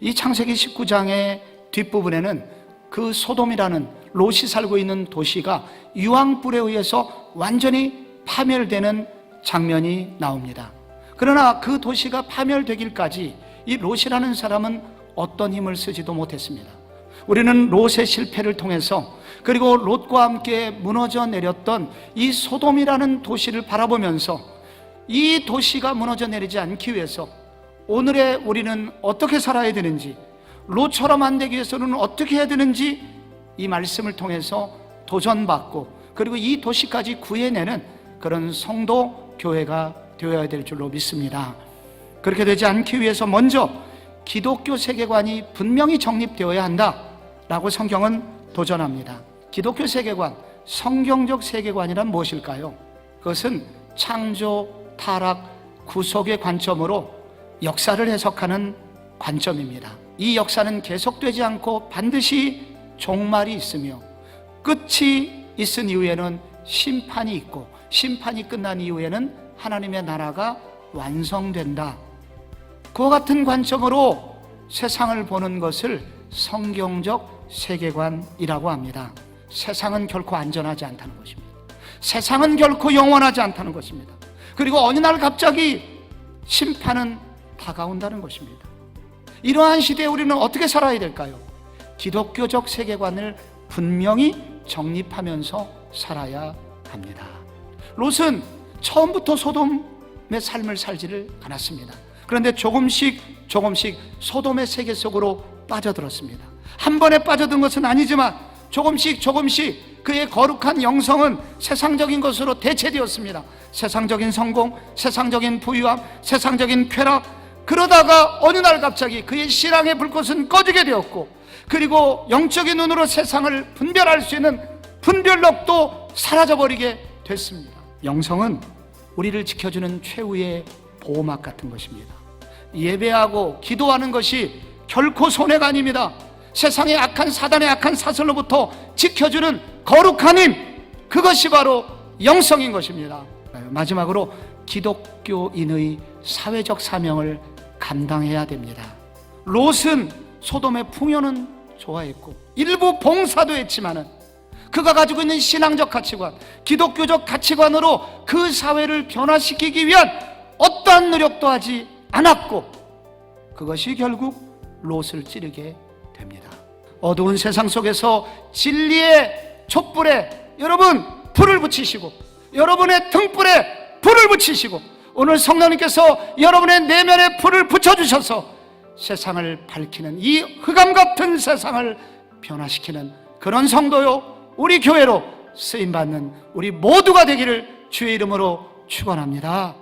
이 창세기 19장의 뒷부분에는 그 소돔이라는 롯이 살고 있는 도시가 유황불에 의해서 완전히 파멸되는 장면이 나옵니다. 그러나 그 도시가 파멸되길까지 이 롯이라는 사람은 어떤 힘을 쓰지도 못했습니다. 우리는 롯의 실패를 통해서, 그리고 롯과 함께 무너져 내렸던 이 소돔이라는 도시를 바라보면서 이 도시가 무너져 내리지 않기 위해서 오늘의 우리는 어떻게 살아야 되는지, 롯처럼 안 되기 위해서는 어떻게 해야 되는지 이 말씀을 통해서 도전받고, 그리고 이 도시까지 구해내는 그런 성도 교회가 되어야 될 줄로 믿습니다. 그렇게 되지 않기 위해서 먼저 기독교 세계관이 분명히 정립되어야 한다라고 성경은 도전합니다. 기독교 세계관, 성경적 세계관이란 무엇일까요? 그것은 창조, 타락, 구속의 관점으로 역사를 해석하는 관점입니다. 이 역사는 계속되지 않고 반드시 종말이 있으며 끝이 있은 이후에는 심판이 있고, 심판이 끝난 이후에는 하나님의 나라가 완성된다. 그와 같은 관점으로 세상을 보는 것을 성경적 세계관이라고 합니다. 세상은 결코 안전하지 않다는 것입니다. 세상은 결코 영원하지 않다는 것입니다. 그리고 어느 날 갑자기 심판은 다가온다는 것입니다. 이러한 시대에 우리는 어떻게 살아야 될까요? 기독교적 세계관을 분명히 정립하면서 살아야 합니다. 롯은 처음부터 소돔의 삶을 살지를 않았습니다. 그런데 조금씩 소돔의 세계 속으로 빠져들었습니다. 한 번에 빠져든 것은 아니지만 조금씩 그의 거룩한 영성은 세상적인 것으로 대체되었습니다. 세상적인 성공, 세상적인 부유함, 세상적인 쾌락. 그러다가 어느 날 갑자기 그의 신앙의 불꽃은 꺼지게 되었고, 그리고 영적인 눈으로 세상을 분별할 수 있는 분별력도 사라져버리게 됐습니다. 영성은 우리를 지켜주는 최후의 보호막 같은 것입니다. 예배하고 기도하는 것이 결코 손해가 아닙니다. 세상의 악한 사단의 악한 사슬로부터 지켜주는 거룩한 힘, 그것이 바로 영성인 것입니다. 마지막으로 기독교인의 사회적 사명을 감당해야 됩니다. 롯은 소돔의 풍요는 좋아했고 일부 봉사도 했지만은 그가 가지고 있는 신앙적 가치관, 기독교적 가치관으로 그 사회를 변화시키기 위한 어떠한 노력도 하지 않았고, 그것이 결국 롯을 찌르게 됩니다. 어두운 세상 속에서 진리의 촛불에 여러분 불을 붙이시고, 여러분의 등불에 불을 붙이시고, 오늘 성령님께서 여러분의 내면에 불을 붙여주셔서 세상을 밝히는, 이 흑암 같은 세상을 변화시키는 그런 성도요, 우리 교회로 쓰임받는 우리 모두가 되기를 주의 이름으로 축원합니다.